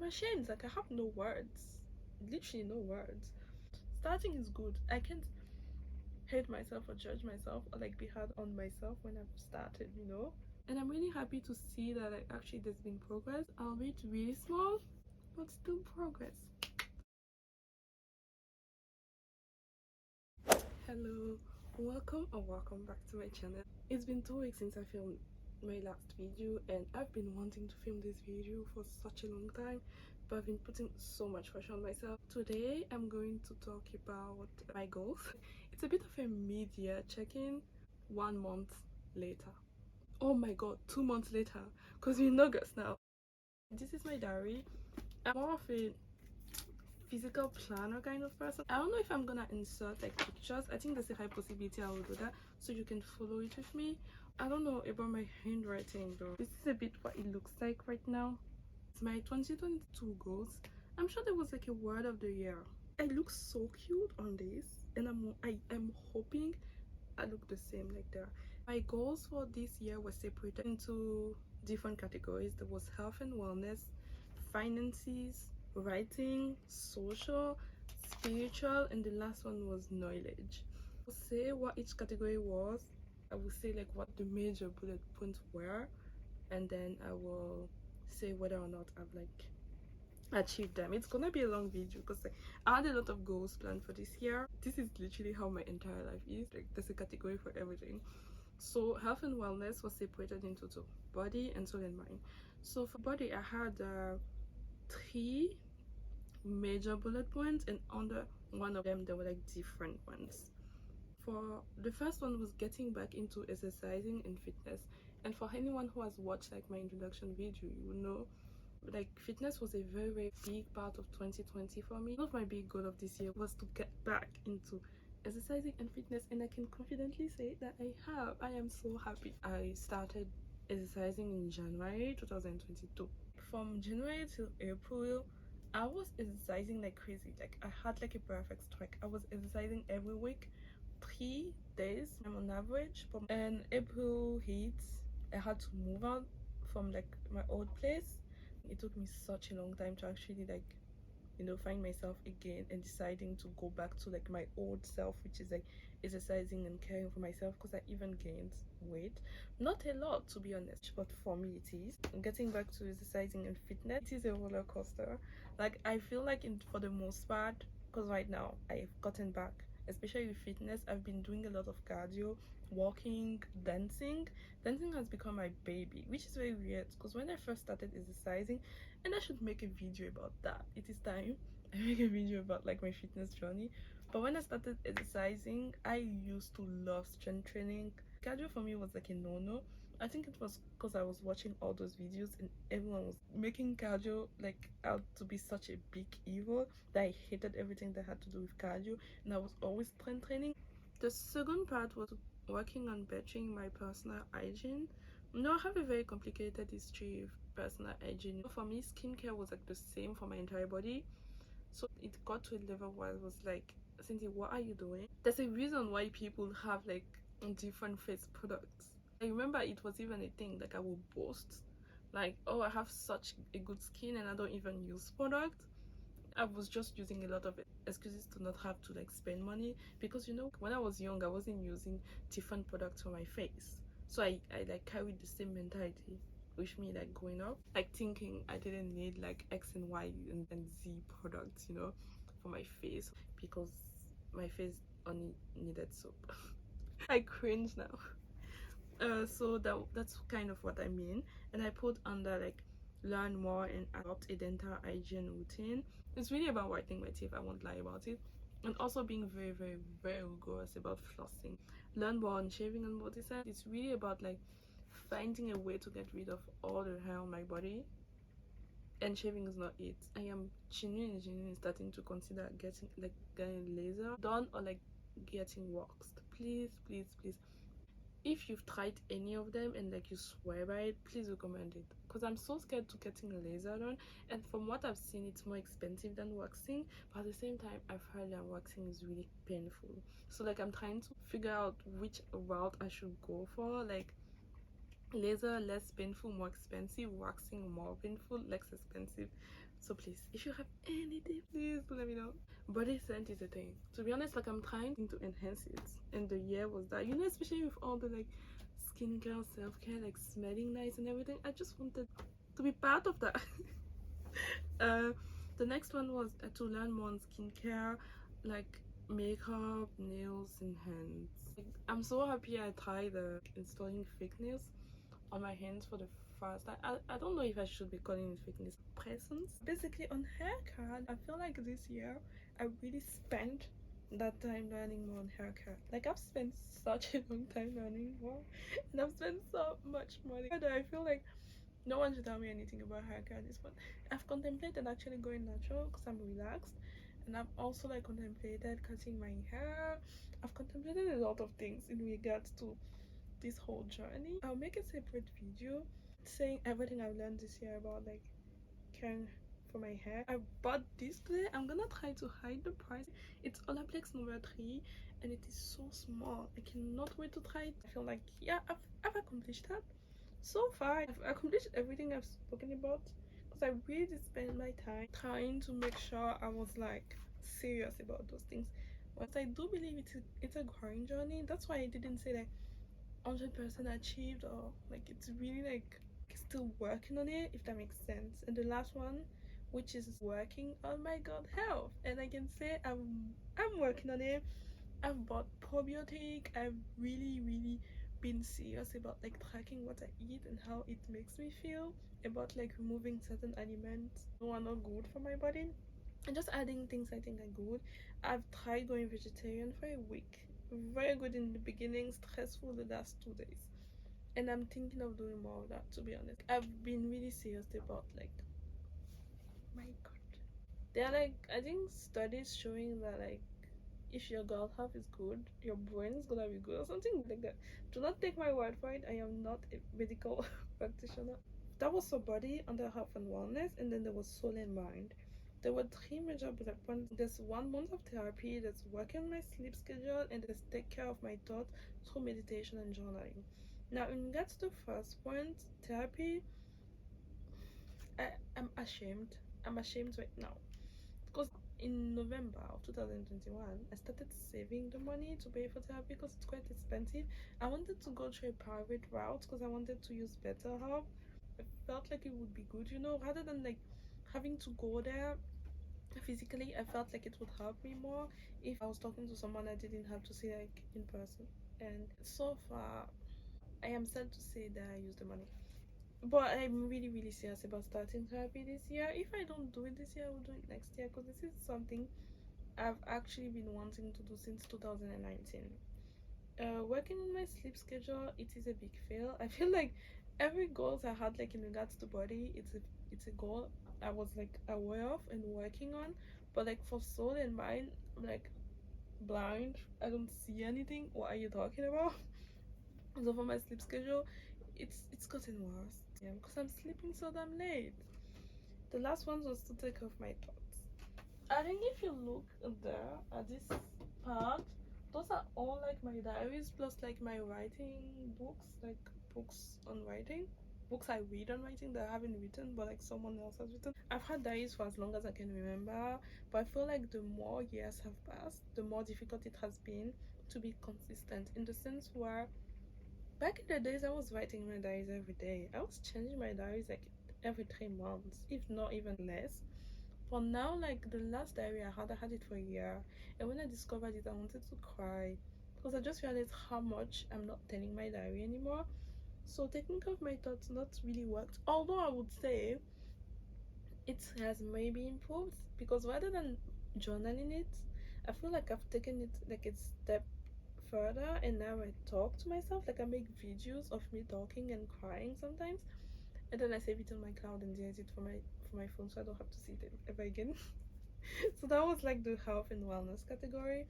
I'm ashamed. Like, I have no words, literally no words. Starting is good. I can't hate myself or judge myself or like be hard on myself when I've started, you know. And I'm really happy to see that like actually there's been progress, albeit really small, but still progress. Hello, welcome back to my channel. It's been 2 weeks since I filmed my last video, and I've been wanting to film this video for such a long time, but I've been putting so much pressure on myself. Today I'm going to talk about my goals. It's a bit of a mid-year check-in 1 month later. Oh my god, 2 months later, because we're in August now. This is my diary. I'm more of a physical planner kind of person. I don't know if I'm gonna insert like pictures. I think there's a high possibility I will do that so you can follow it with me. I don't know about my handwriting though. This is a bit what it looks like right now. It's my 2022 goals. I'm sure there was like a word of the year. I look so cute on this, and I'm hoping I look the same like that. My goals for this year were separated into different categories. There was health and wellness, finances, writing, social, spiritual, and the last one was knowledge. I'll say what each category was. I will say like what the major bullet points were, and then I will say whether or not I've like achieve them. It's gonna be a long video because like, I had a lot of goals planned for this year. This is literally how my entire life is. Like, there's a category for everything. So health and wellness was separated into two: body and soul and mind. So for body, I had 3 major bullet points, and under one of them there were like different ones. For the first one was getting back into exercising and fitness. And for anyone who has watched like my introduction video, you will know like fitness was a very big part of 2020 for me. One of my big goal of this year was to get back into exercising and fitness, and I can confidently say that I am so happy. I started exercising in January 2022. From January till April, I was exercising like crazy. Like, I had like a perfect strike. I was exercising every week, 3 days I'm on average. And April hits, I had to move out from like my old place. It took me such a long time to actually like, you know, find myself again and deciding to go back to like my old self, which is like exercising and caring for myself, because I even gained weight. Not a lot, to be honest, but for me it is. Getting back to exercising and fitness, it is a roller coaster. Like, I feel like for the most part, because right now I've gotten back, especially with fitness. I've been doing a lot of cardio, walking, dancing has become my baby, which is very weird because when I first started exercising, and I should make a video about that, it is time I make a video about like my fitness journey. But when I started exercising, I used to love strength training. Cardio for me was like a no-no. I think it was because I was watching all those videos and everyone was making cardio like out to be such a big evil that I hated everything that had to do with cardio, and I was always strength training. The second part was working on bettering my personal hygiene. No, I have a very complicated history of personal hygiene. For me, skincare was like the same for my entire body. So it got to a level where I was like, Cindy, what are you doing? There's a reason why people have like different face products. I remember it was even a thing, like I would boast like, oh, I have such a good skin and I don't even use product. I was just using a lot of excuses to not have to like spend money, because you know, when I was young I wasn't using different products for my face, so I like carried the same mentality with me like growing up, like thinking I didn't need like X and Y and Z products, you know, for my face, because my face only needed soap. I cringe now. So that's kind of what I mean. And I put under like learn more and adopt a dental hygiene routine. It's really about whitening my teeth, I won't lie about it, and also being very rigorous about flossing. Learn more on shaving and body care. It's really about like finding a way to get rid of all the hair on my body, and shaving is not it. I am genuinely starting to consider getting laser done, or like getting waxed. Please, if you've tried any of them and like you swear by it, please recommend it, because I'm so scared to getting a laser done, and from what I've seen it's more expensive than waxing, but at the same time I've heard that waxing is really painful. So like I'm trying to figure out which route I should go for, like laser less painful more expensive, waxing more painful less expensive. So please, if you have any tips, please let me know. Body scent is a thing. To be honest, like I'm trying to enhance it, and the year was that, you know, especially with all the like skincare, self-care, like smelling nice and everything. I just wanted to be part of that. uh, the next one was to learn more on skincare, like makeup, nails, and hands. Like, I'm so happy I tried installing fake nails on my hands for the first time. I don't know if I should be calling it fake nails, presents. Basically, on haircut, I feel like this year I really spent that time learning more on haircut. Like I've spent such a long time learning more, and I've spent so much money that I feel like no one should tell me anything about haircut at this point. I've contemplated actually going natural because I'm relaxed, and I've also like contemplated cutting my hair. I've contemplated a lot of things in regards to this whole journey. I'll make a separate video saying everything I've learned this year about like caring for my hair. I bought this today. I'm gonna try to hide the price. It's Olaplex number 3 and it is so small. I cannot wait to try it. I feel like, yeah, I've accomplished that. So far, I've accomplished everything I've spoken about because I really did spend my time trying to make sure I was like serious about those things. But I do believe it's a growing journey. That's why I didn't say like 100% achieved, or like it's really like still working on it, if that makes sense. And the last one, which is working on my gut health, and I can say I'm working on it. I've bought probiotic. I've really been serious about like tracking what I eat and how it makes me feel, about like removing certain aliments that are not good for my body and just adding things I think are good. I've tried going vegetarian for a week. Very good in the beginning, stressful the last 2 days. And I'm thinking of doing more of that, to be honest. I've been really serious about like my god. There are like, I think, studies showing that like if your gut health is good, your brain is gonna be good or something like that. Do not take my word for it. I am not a medical practitioner. That was for body, under health and wellness, and then there was soul and mind. There were 3 major bullet points. There's 1 month of therapy, there's working on my sleep schedule, and there's take care of my thoughts through meditation and journaling. Now, in regards to the first point, therapy, I'm ashamed. I'm ashamed right now. Because in November of 2021, I started saving the money to pay for therapy because it's quite expensive. I wanted to go through a private route because I wanted to use BetterHelp. I felt like it would be good, you know, rather than like having to go there physically. I felt like it would help me more if I was talking to someone I didn't have to see like in person. And so far, I am sad to say that I used the money. But I'm really serious about starting therapy this year. If I don't do it this year, I will do it next year because this is something I've actually been wanting to do since 2019. Working on my sleep schedule, it is a big fail. I feel like every goals I had like in regards to body, it's a goal I was like aware of and working on, but like for soul and mind, I'm like blind. I don't see anything. What are you talking about? So for my sleep schedule, it's gotten worse. Yeah, because I'm sleeping so damn late. The last one was to take off my thoughts. I think if you look there at this part, those are all like my diaries plus like my writing books, like books on writing, books I read on writing that I haven't written but like someone else has written. I've had diaries for as long as I can remember, but I feel like the more years have passed, the more difficult it has been to be consistent, in the sense where back in the days I was writing my diaries every day. I was changing my diaries like every 3 months, if not even less. For now, like the last diary I had it for a year, and when I discovered it, I wanted to cry because I just realized how much I'm not telling my diary anymore. So taking care of my thoughts not really worked. Although I would say it has maybe improved, because rather than journaling it, I feel like I've taken it like a step further, and now I talk to myself. Like I make videos of me talking and crying sometimes, and then I save it on my cloud and delete it for my phone so I don't have to see it ever again. So that was like the health and wellness category,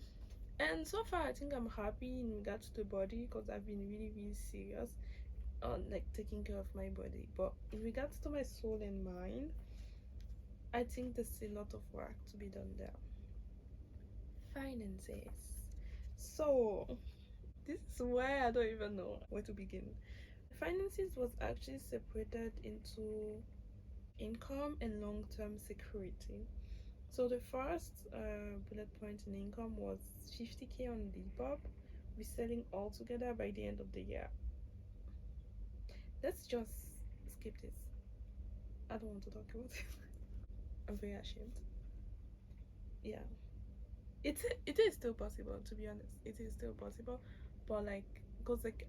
and so far I think I'm happy in regards to the body because I've been really serious on like taking care of my body. But in regards to my soul and mind, I think there's a lot of work to be done there. Finances. So this is where I don't even know where to begin. Finances was actually separated into income and long-term security. So the first bullet point in income was 50K on Depop, reselling all together by the end of the year. Let's just skip this. I don't want to talk about it. I'm very ashamed. Yeah, it is still possible, to be honest. It is still possible, but like, because like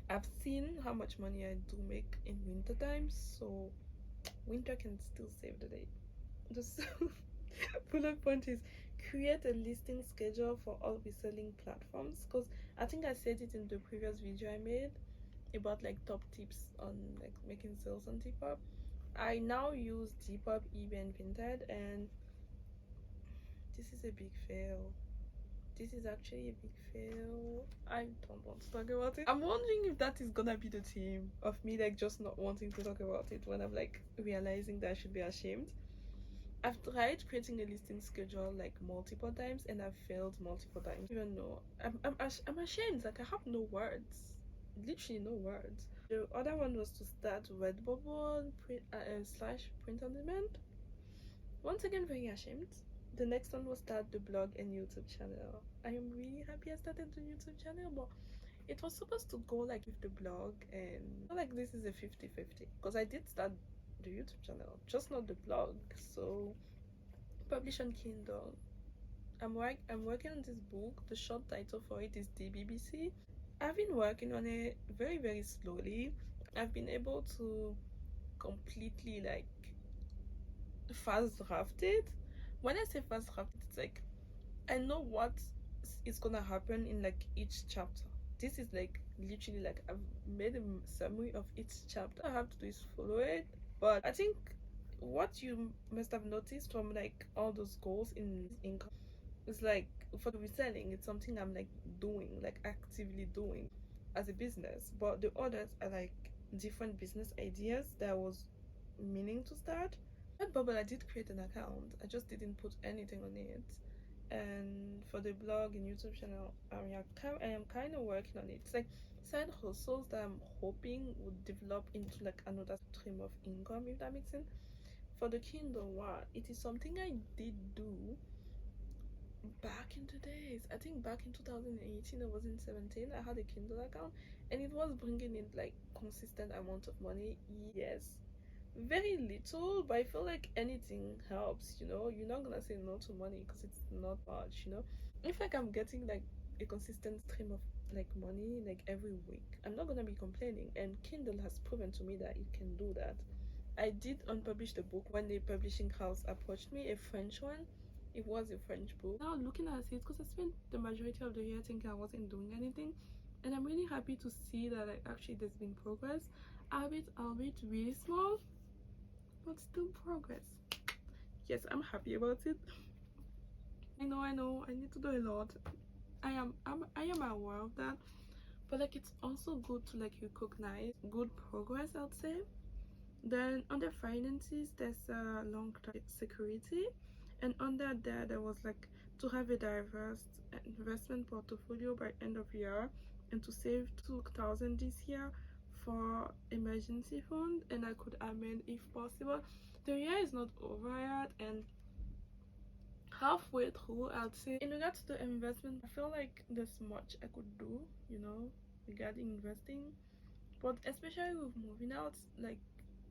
I've seen how much money I do make in winter time, so winter can still save the day. Just bullet point is create a listing schedule for all reselling platforms, because I think I said it in the previous video I made about like top tips on like making sales on Depop. I now use Depop, eBay, and Vinted, and this is a big fail. This is actually a big fail. I don't want to talk about it. I'm wondering if that is gonna be the theme of me like just not wanting to talk about it when I'm like realizing that I should be ashamed. I've tried creating a listing schedule like multiple times and I've failed multiple times. Even though I'm ashamed, like I have no words, literally no words. The other one was to start Redbubble slash print on demand. Once again, very ashamed. The next one was start the blog and YouTube channel. I am really happy I started the YouTube channel, but it was supposed to go like with the blog, and I feel like this is a 50-50 because I did start the YouTube channel, just not the blog. So publish on Kindle. I'm working on this book. The short title for it is the BBC. I've been working on it very slowly. I've been able to completely like fast draft it. When I say fast draft, it's like I know what is gonna happen in like each chapter. This is like literally like I've made a summary of each chapter. All I have to do is follow it. But I think what you must have noticed from like all those goals in income is like for the reselling, it's something I'm like doing, like actively doing as a business. But the others are like different business ideas that I was meaning to start. At Bubble, I did create an account. I just didn't put anything on it. And for the blog and YouTube channel, I am kind of working on it. It's like side hustles that I'm hoping would develop into like another stream of income, if that makes sense. For the Kindle, wow, it is something I did do back in the days. I think back in 2018 or was in 17, I had a Kindle account and it was bringing in like consistent amount of money. Yes, very little, but I feel like anything helps, you know. You're not gonna say no to money because it's not much, you know. If like I'm getting like a consistent stream of like money like every week, I'm not gonna be complaining, and Kindle has proven to me that it can do that. I did unpublish the book when the publishing house approached me, a French one. It was a French book. Now looking at it, because I spent the majority of the year thinking I wasn't doing anything, and I'm really happy to see that like actually there's been progress, albeit really small, but still progress. Yes, I'm happy about it. I know I need to do a lot. I am aware of that, but like it's also good to like recognize good progress, I'd say. Then under finances, there's long-term security, and under there was like to have a diverse investment portfolio by end of year, and to save 2,000 this year for emergency fund, and I could amend if possible. The year is not over yet, and halfway through, I'd say in regards to the investment, I feel like there's much I could do, you know, regarding investing. But especially with moving out, like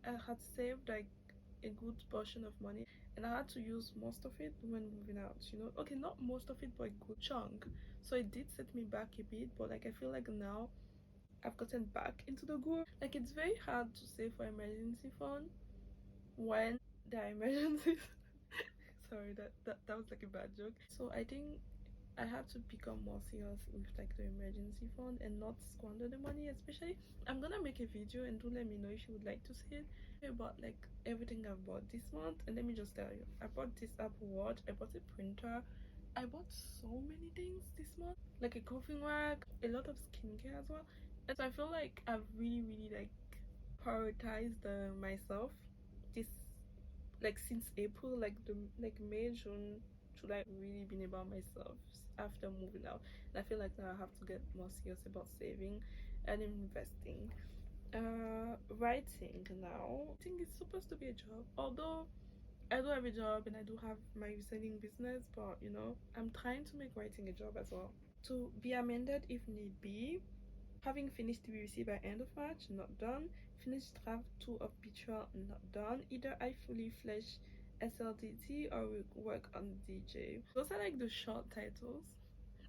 I had saved like a good portion of money and I had to use most of it when moving out, you know. Okay, not most of it, but a good chunk. So it did set me back a bit, but like I feel like now I've gotten back into the groove. Like it's very hard to save for emergency fund when there are emergencies. Sorry, that was like a bad joke. So I think I had to become more serious with like the emergency fund and not squander the money. Especially, I'm gonna make a video and do let me know if you would like to see it about like everything I've bought this month. And let me just tell you, I bought this Apple Watch, I bought a printer, I bought so many things this month, like a coffee rack, a lot of skincare as well. And so I feel like I've really like prioritized myself this like since April, like the like May, June, July, really been about myself after moving out. And I feel like now I have to get more serious about saving and investing. Writing now. I think it's supposed to be a job. Although I do have a job and I do have my reselling business, but I'm trying to make writing a job as well. To be amended if need be. Having finished the BBC by end of March, not done. Finished draft 2 of Betrayal, not done. Either I fully flesh SLDT or we work on DJ. Those are like the short titles.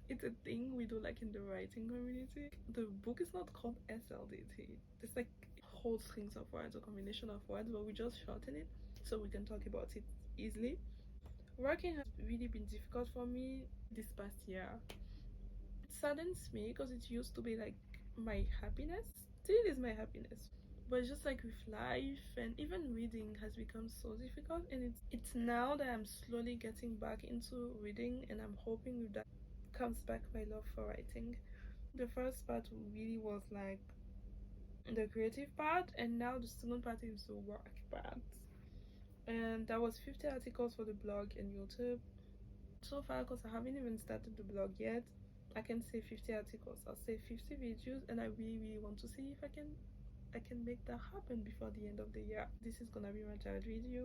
It's a thing we do like in the writing community. The book is not called SLDT. It's like whole strings of words or combination of words, but we just shorten it so we can talk about it easily. Working has really been difficult for me this past year. It saddens me because it used to be like my happiness. Still is my happiness. But it's just like with life and even reading has become so difficult, and it's now that I'm slowly getting back into reading, and I'm hoping with that comes back my love for writing. The first part really was like the creative part, and now the second part is the work part. And that was 50 articles for the blog and YouTube. So far, because I haven't even started the blog yet, I can say 50 articles. I'll say 50 videos, and I really, really want to see if I can make that happen before the end of the year. This is gonna be my third video.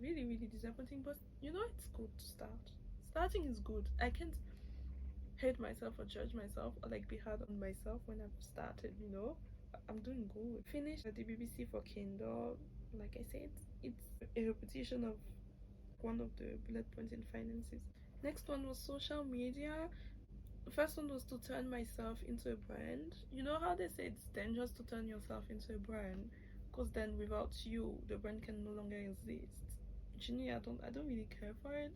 Really, really disappointing, but it's good to start. Starting is good. I can't hate myself or judge myself or like be hard on myself when I've started. I'm doing good. Finished the BBC for Kindle. Like I said, it's a repetition of one of the bullet points in finances. Next one was social media. The first one was to turn myself into a brand. You know how they say it's dangerous to turn yourself into a brand, because then without you, the brand can no longer exist. Actually, I don't really care for it,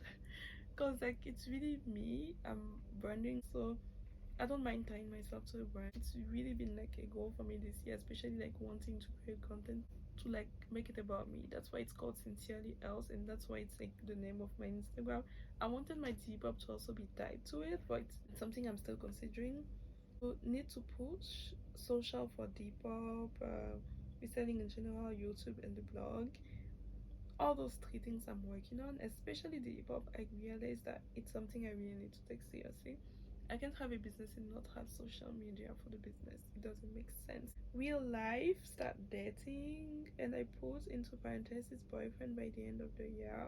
because like it's really me. I'm branding, so I don't mind tying myself to a brand. It's really been like a goal for me this year, especially like wanting to create content to like make it about me. That's why it's called sincerely.els, and that's why it's like the name of my Instagram. I wanted my Depop to also be tied to it, but it's something I'm still considering. So need to push social for Depop, reselling in general, YouTube, and the blog. All those three things I'm working on, especially the hip hop. I realized that it's something I really need to take seriously. I can't have a business and not have social media for the business. It doesn't make sense. Real life, start dating, and I put into parenthesis boyfriend by the end of the year.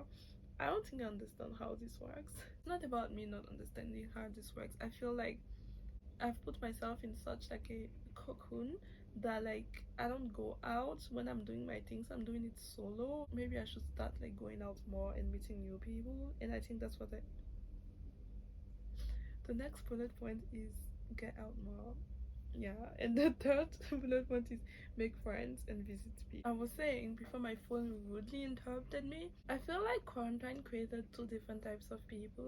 I don't think I understand how this works. It's not about me not understanding how this works. I feel like I've put myself in such like a cocoon that like I don't go out when I'm doing my things. I'm doing it solo. Maybe I should start like going out more and meeting new people. And I think that's what I. The next bullet point is get out more. Yeah, and the third bullet point is make friends and visit people. I was saying before my phone rudely interrupted me, I feel like quarantine created two different types of people.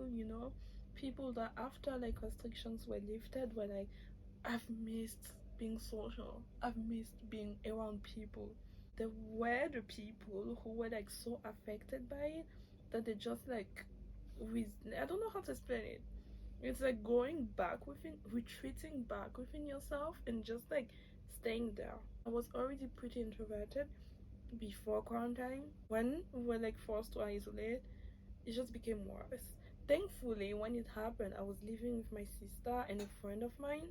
People that after like restrictions were lifted were like, I've missed being social. I've missed being around people. There were the people who were like so affected by it that they just like with I don't know how to explain it. It's like going back within, retreating back within yourself and just like staying there. I was already pretty introverted before quarantine. When we were like forced to isolate, it just became worse. Thankfully, when it happened, I was living with my sister and a friend of mine.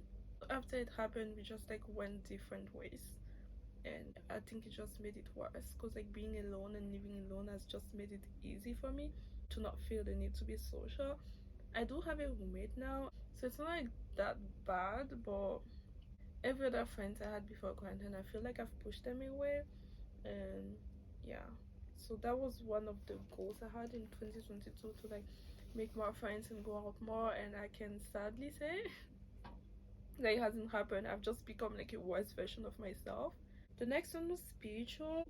After it happened, we just like went different ways, and I think it just made it worse because like being alone and living alone has just made it easy for me to not feel the need to be social. I do have a roommate now, so it's not like that bad, but every other friends I had before quarantine, I feel like I've pushed them away. And yeah, so that was one of the goals I had in 2022, to like make more friends and go out more, and I can sadly say that it hasn't happened. I've just become like a worse version of myself. The next one was spiritual.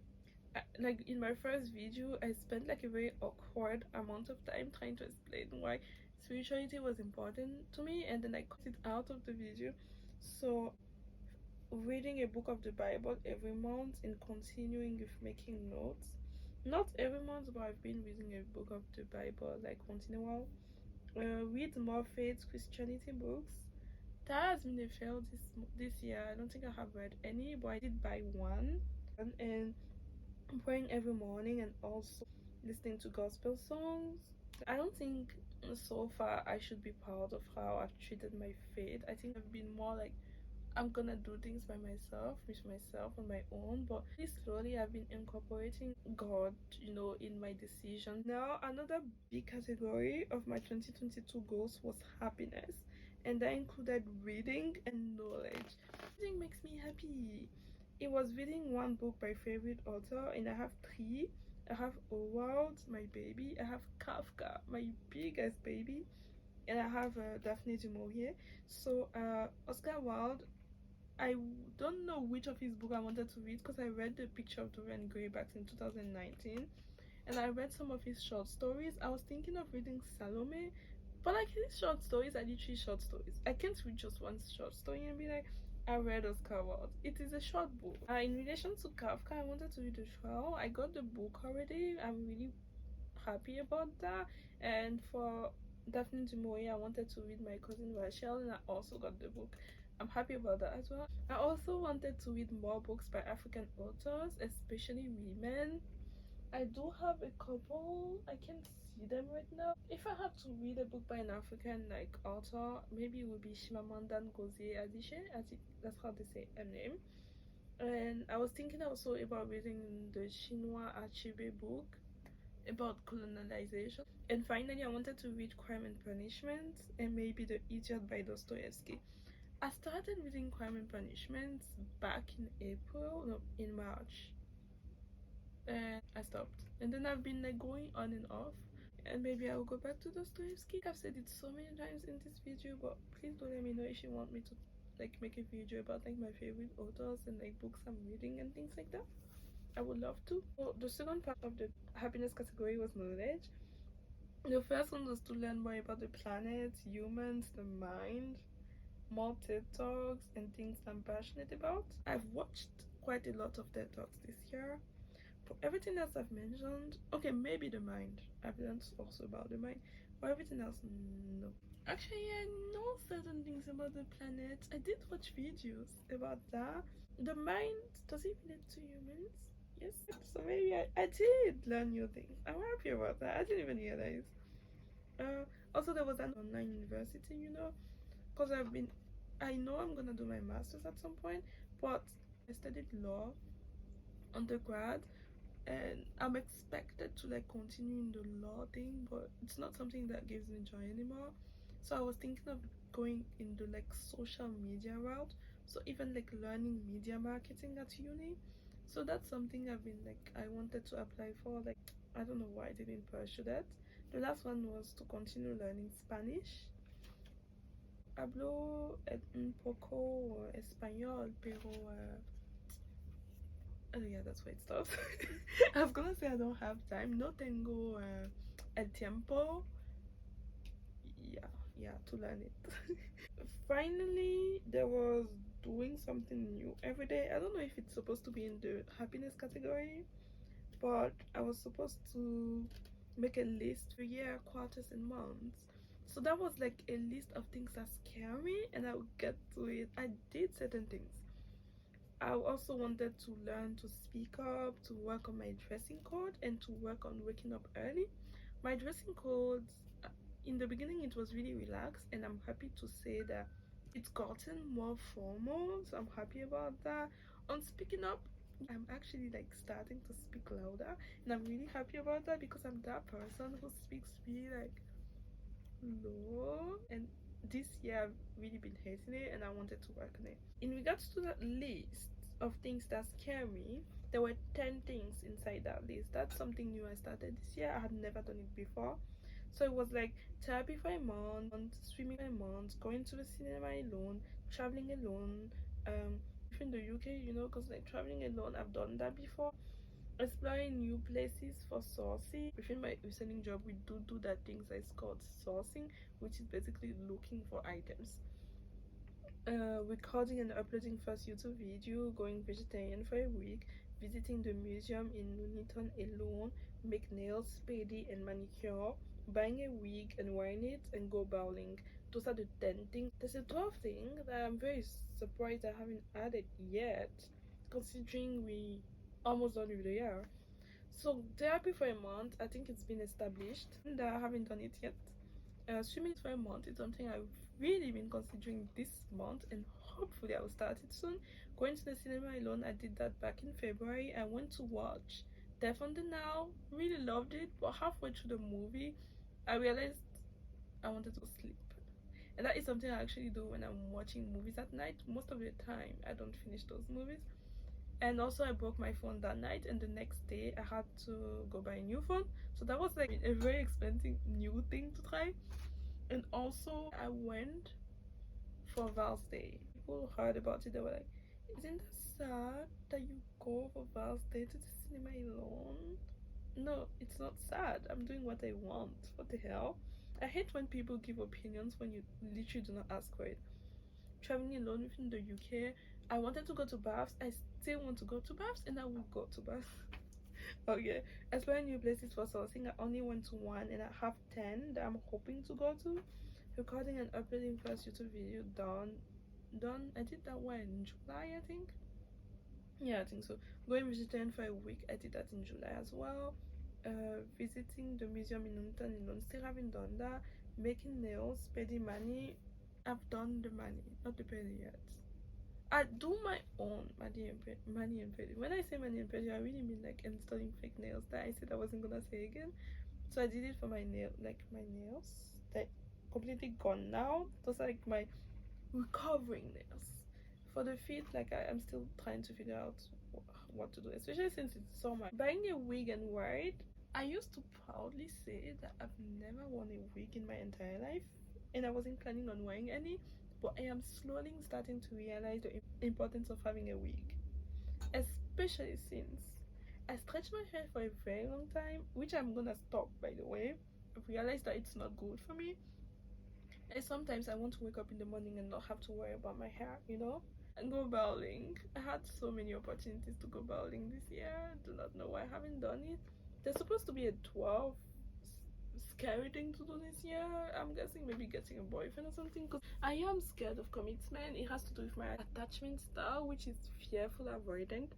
Like in my first video, I spent like a very awkward amount of time trying to explain why spirituality was important to me, and then I cut it out of the video. So reading a book of the Bible every month and continuing with making notes. Not every month, but I've been reading a book of the Bible like once in a while. Read more faith Christianity books. That has been a fail this year. I don't think I have read any, but I did buy one. And I'm praying every morning and also listening to gospel songs. I don't think so far I should be proud of how I've treated my faith. I think I've been more like I'm gonna do things by myself, with myself on my own, but really slowly I've been incorporating God, in my decisions. Now, another big category of my 2022 goals was happiness, and that included reading and knowledge. Reading makes me happy. It was reading one book by favorite author, and I have three. I have Howard, my baby. I have Kafka, my biggest baby, and I have Daphne du Maurier. So, Oscar Wilde, I don't know which of his book I wanted to read because I read The Picture of Dorian Gray back in 2019, and I read some of his short stories. I was thinking of reading Salome, but like his short stories are literally short stories. I can't read just one short story and be like, I read Oscar Wilde. It is a short book. In relation to Kafka, I wanted to read the trial. I got the book already. I'm really happy about that. And for Daphne du Maurier, I wanted to read My Cousin Rachel, and I also got the book. I'm happy about that as well. I also wanted to read more books by African authors, especially women. I do have a couple. I can't see them right now. If I had to read a book by an African author, maybe it would be Chimamanda Ngozi Adichie. I think that's how they say her name. And I was thinking also about reading the Chinua Achebe book about colonization. And finally, I wanted to read Crime and Punishment and maybe The Idiot by Dostoevsky. I started reading Crime and Punishment back in April, no, in March, and I stopped. And then I've been like going on and off, and maybe I will go back to Dostoevsky. I've said it so many times in this video, but please do let me know if you want me to like make a video about like my favorite authors and like books I'm reading and things like that. I would love to. So the second part of the happiness category was knowledge. The first one was to learn more about the planet, humans, the mind, more TED Talks, and things I'm passionate about. I've watched quite a lot of TED Talks this year. For everything else I've mentioned, okay, maybe the mind. I've learned also about the mind. For everything else, no. Actually, I know certain things about the planet. I did watch videos about that. The mind, does it relate to humans? Yes. So maybe I did learn new things. I'm happy about that. I didn't even realize. Uh, Also, there was an online university, because I know I'm gonna do my master's at some point, but I studied law undergrad, and I'm expected to like continue in the law thing, but it's not something that gives me joy anymore. So I was thinking of going into like social media route, so even like learning media marketing at uni. So that's something I've been like I wanted to apply for. Like I don't know why I didn't pursue that. The last one was to continue learning Spanish. Hablo un poco español, pero oh yeah, that's where it stops. I was gonna say I don't have time. No tengo el tiempo. Yeah, to learn it. Finally, there was doing something new every day. I don't know if it's supposed to be in the happiness category, but I was supposed to make a list for year, quarters, and months. So that was like a list of things that scare me, and I would get to it. I did certain things. I also wanted to learn to speak up, to work on my dressing code, and to work on waking up early. My dressing code, in the beginning, it was really relaxed, and I'm happy to say that it's gotten more formal, so I'm happy about that. On speaking up, I'm actually like starting to speak louder, and I'm really happy about that because I'm that person who speaks really like low, and this year I've really been hating it and I wanted to work on it. In regards to that list of things that scare me, there were 10 things inside that list. That's something new I started this year. I had never done it before. So it was like therapy for a month, swimming for a month, going to the cinema alone, traveling alone, in the UK, because like traveling alone, I've done that before. Exploring new places for sourcing. Within my reselling job, we do that things that's called sourcing, which is basically looking for items. Recording and uploading first YouTube video, going vegetarian for a week, visiting the museum in Nuneaton alone, make nails, pedi, and manicure, buying a wig and wearing it, and go bowling. Those are the 10 things. There's a 12th thing that I'm very surprised I haven't added yet, considering we almost done with the year. So therapy for a month, I think it's been established, and I haven't done it yet. Swimming for a month is something I've really been considering this month and hopefully I'll start it soon. Going to the cinema alone, I did that back in February. I went to watch Death on the Nile, really loved it, but halfway through the movie I realized I wanted to sleep. And that is something I actually do when I'm watching movies at night. Most of the time I don't finish those movies. And also I broke my phone that night, and the next day I had to go buy a new phone, so that was like a very expensive new thing to try. And also I went for Val's Day. People heard about it, they were like, isn't that sad that you go for Val's Day to the cinema alone? No, it's not sad. I'm doing what I want. What the hell? I hate when people give opinions when you literally do not ask for it. Traveling alone within the UK, I wanted to go to Baths. I still want to go to Baths, and I will go to Baths. Okay, exploring new places for sourcing. I only went to one, and I have 10 that I'm hoping to go to. Recording and uploading first YouTube video done. I did that one in July, I think. Yeah, I think so. Going vegetarian for a week, I did that in July as well. Visiting the museum in London, still haven't done that. Making nails, spending money. I've done the money, not the penny yet. I do my own money and pedi. When I say money and pedi, I really mean like installing fake nails that I said I wasn't gonna say again. So I did it for my nails, like completely gone now. Those are like my recovering nails. For the feet, like I'm still trying to figure out what to do, especially since it's summer. Buying a wig and wear it. I used to proudly say that I've never worn a wig in my entire life, and I wasn't planning on wearing any, but I am slowly starting to realize the importance of having a wig, especially since I stretched my hair for a very long time, which I'm gonna stop, by the way. I've realized that it's not good for me, and sometimes I want to wake up in the morning and not have to worry about my hair, and go bowling. I had so many opportunities to go bowling this year. I do not know why I haven't done it. There's supposed to be a 12 scary thing to do this year. I'm guessing maybe getting a boyfriend or something, because I am scared of commitment. It has to do with my attachment style, which is fearful avoidant.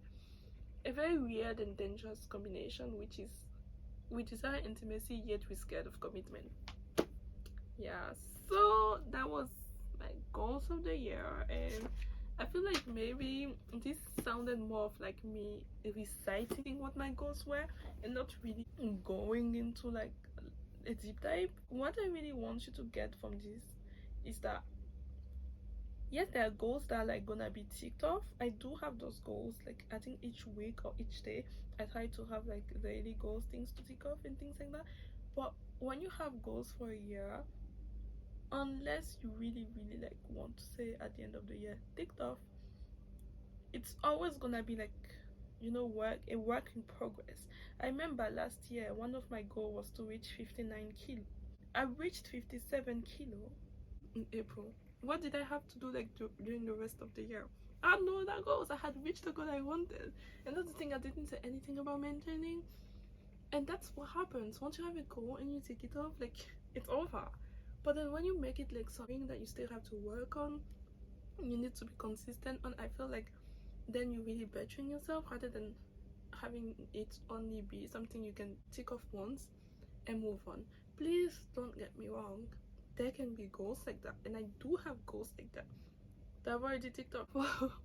A very weird and dangerous combination, which is we desire intimacy yet we're scared of commitment. Yeah, so that was my goals of the year, and I feel like maybe this sounded more of like me reciting what my goals were and not really going into like a deep dive. What I really want you to get from this is that yes, there are goals that are like gonna be ticked off. I do have those goals, like I think each week or each day I try to have like daily goals, things to tick off and things like that. But when you have goals for a year, unless you really like want to say at the end of the year ticked off, it's always gonna be like a work in progress. I remember last year one of my goals was to reach 59 kilo. I reached 57 kilo in April. What did I have to do like during the rest of the year? I had no other goals. I had reached the goal I wanted, and that's the thing, I didn't say anything about maintaining. And that's what happens once you have a goal and you take it off, like it's over. But then when you make it like something that you still have to work on, you need to be consistent on, I feel like then you're really bettering yourself rather than having it only be something you can tick off once and move on. Please don't get me wrong, there can be goals like that, and I do have goals like that I've already ticked off.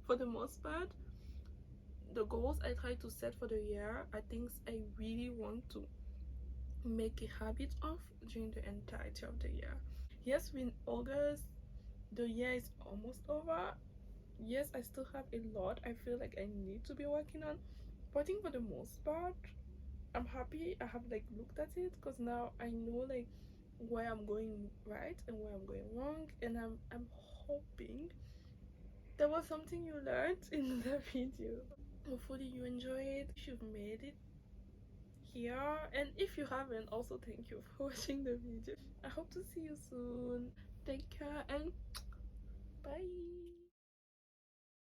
For the most part, the goals I try to set for the year are things I really want to make a habit of during the entirety of the year. Yes, we're in August, the year is almost over. Yes, I still have a lot I feel like I need to be working on, but I think for the most part I'm happy I have like looked at it, because now I know like where I'm going right and where I'm going wrong, and I'm hoping there was something you learned in the video. Hopefully you enjoy it if you've made it here, and if you haven't, also thank you for watching the video. I hope to see you soon. Take care and bye.